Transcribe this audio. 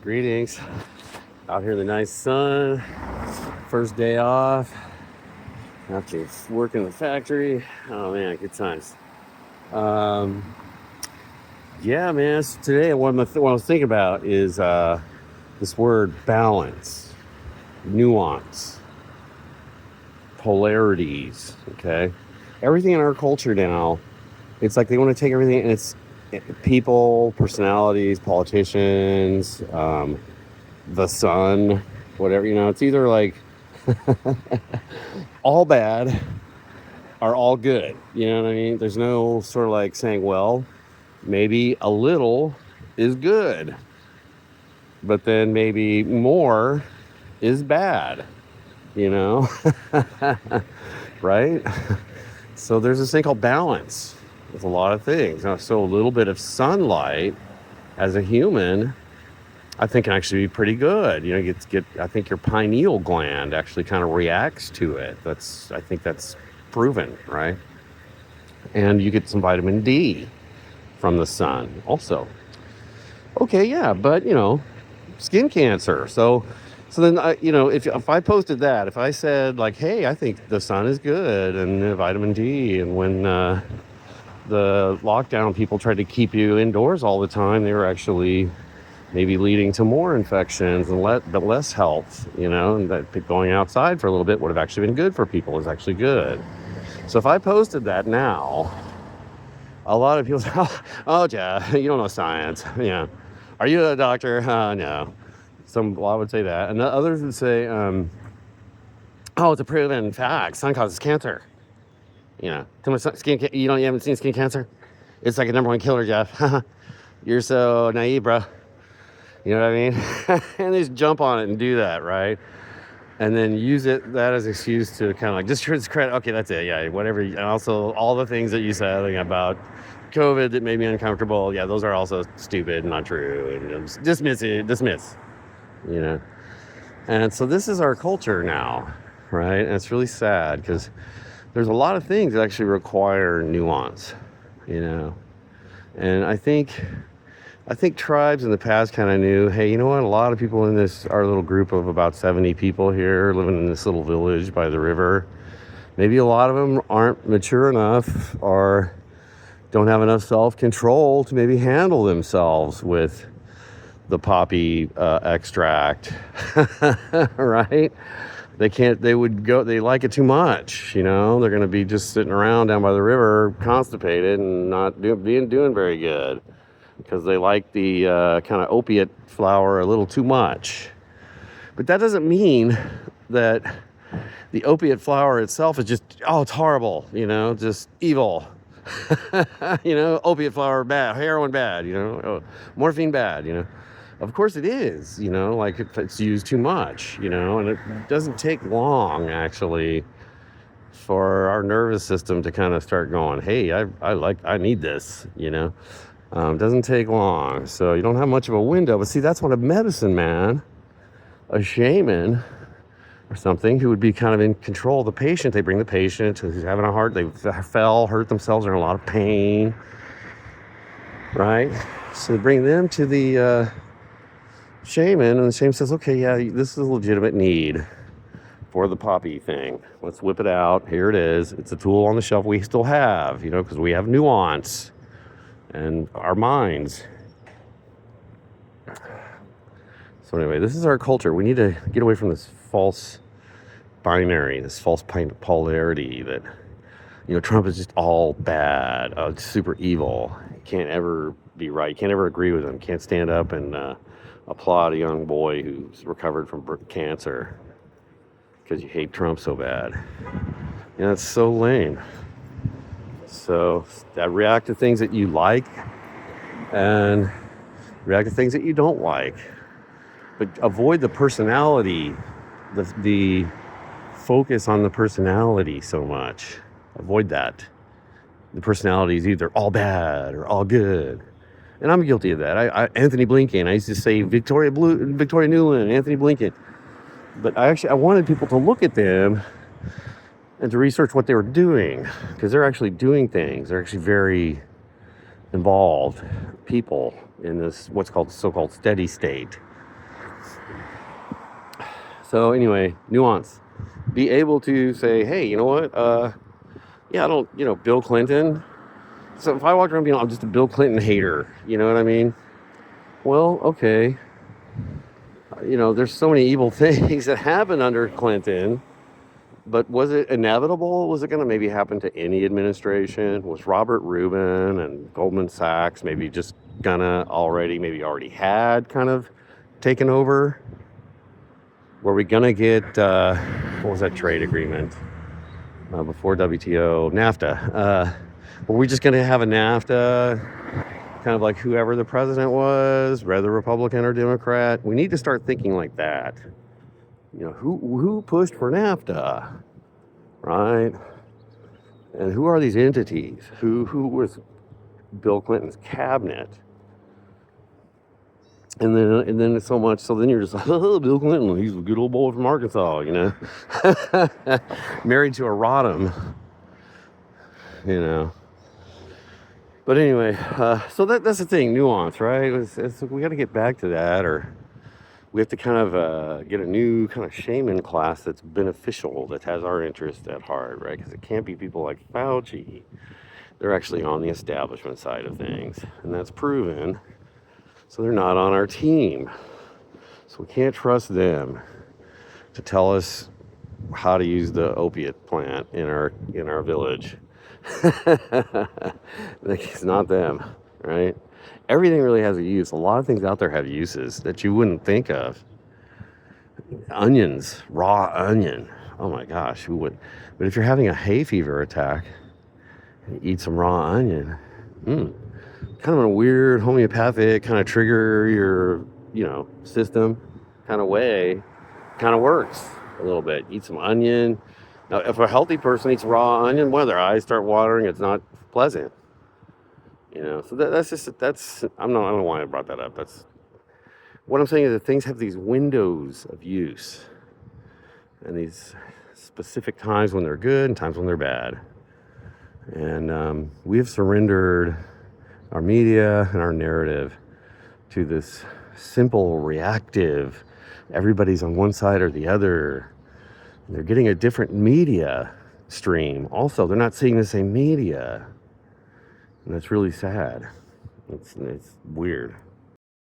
Greetings. Out here in the nice sun. First day off. After work in the factory. Oh man, good times. Um, yeah, man. So today, what I was thinking about is this word balance, nuance, polarities. Okay, everything in our culture now, it's like they want to take everything and people, personalities, politicians, the sun, whatever. It's either like all bad are all good. You know what I mean? There's no sort of like saying, well, maybe a little is good, but then maybe more is bad, you know? Right? So there's this thing called balance with a lot of things. So a little bit of sunlight as a human, I think can actually be pretty good. I think your pineal gland actually kind of reacts to it. I think that's proven, right? And you get some vitamin D from the sun also. Okay, yeah, but skin cancer. So then if I posted that, if I said like, hey, I think the sun is good and vitamin D, and when the lockdown people tried to keep you indoors all the time, they were actually maybe leading to more infections and less health, and that going outside for a little bit would have actually been good for people, is actually good. So if I posted that now, a lot of people say, oh, Jeff, you don't know science. Yeah. Are you a doctor? No. A lot would say that. And others would say, oh, it's a proven fact. Sun causes cancer. Too much you haven't seen skin cancer? It's like a number one killer, Jeff. You're so naive, bro. You know what I mean? And they just jump on it and do that, right? And then use that as an excuse to kind of like just credit. Okay, that's it. Yeah, whatever. And also all the things that you said about COVID that made me uncomfortable. Yeah, those are also stupid and not true. And dismiss. And so this is our culture now, right? And it's really sad because there's a lot of things that actually require nuance, And I think tribes in the past kind of knew, hey, you know what? A lot of people in our little group of about 70 people here living in this little village by the river, maybe a lot of them aren't mature enough or don't have enough self-control to maybe handle themselves with the poppy extract, right? They like it too much, they're going to be just sitting around down by the river constipated and not doing very good, because they like the kind of opiate flower a little too much. But that doesn't mean that the opiate flower itself is just, it's horrible, just evil. Opiate flower bad, heroin bad, morphine bad, Of course it is, like if it's used too much, and it doesn't take long actually for our nervous system to kind of start going, hey, I need this, It doesn't take long, so you don't have much of a window. But see, that's what a medicine man, a shaman or something, who would be kind of in control of the patient. They bring the patient who's having a heart, they hurt themselves, they're in a lot of pain, right? So they bring them to the shaman, and the shaman says, okay, yeah, this is a legitimate need for the poppy thing. Let's whip it out. Here it is. It's a tool on the shelf we still have, because we have nuance and our minds. So anyway, this is our culture. We need to get away from this false binary, this false polarity that, Trump is just all bad. It's super evil. You can't ever be right. You can't ever agree with him. You can't stand up and applaud a young boy who's recovered from cancer because you hate Trump so bad. It's so lame. So react to things that you like and react to things that you don't like. But avoid the personality, the focus on the personality so much. Avoid that. The personality is either all bad or all good. And I'm guilty of that. Anthony Blinken. I used to say Victoria Nuland, Anthony Blinken. But I wanted people to look at them and to research what they were doing, because they're actually doing things. They're actually very involved people in this what's called so-called steady state. So anyway, nuance. Be able to say, hey, you know what? Yeah, I don't, Bill Clinton. So if I walk around being, I'm just a Bill Clinton hater, you know what I mean? Well, okay. There's so many evil things that happened under Clinton, but was it inevitable? Was it going to maybe happen to any administration? Was Robert Rubin and Goldman Sachs maybe just gonna maybe already had kind of taken over? Were we gonna get what was that trade agreement before WTO, NAFTA? Were we just gonna have a NAFTA, kind of like whoever the president was, whether Republican or Democrat? We need to start thinking like that. Who pushed for NAFTA, right? And who are these entities? Who was Bill Clinton's cabinet? And then it's so much. So then you're just like, oh, Bill Clinton, he's a good old boy from Arkansas, married to a Rodham, But anyway, so that's the thing, nuance, right? We got to get back to that, or we have to kind of get a new kind of shaman class that's beneficial, that has our interest at heart, right? Because it can't be people like Fauci. They're actually on the establishment side of things, and that's proven. So they're not on our team. So we can't trust them to tell us how to use the opiate plant in our village. It's not them, right? Everything really has a use. A lot of things out there have uses that you wouldn't think of. Onions, raw onion. Oh my gosh, who would? But if you're having a hay fever attack and you eat some raw onion, kind of a weird homeopathic kind of trigger your, system kind of way, kind of works a little bit. Eat some onion. Now, if a healthy person eats raw onion, their eyes start watering, it's not pleasant. So I don't know why I brought that up. That's what I'm saying, is that things have these windows of use and these specific times when they're good and times when they're bad. And we have surrendered our media and our narrative to this simple reactive, everybody's on one side or the other. They're getting a different media stream. Also, they're not seeing the same media. And that's really sad. It's weird.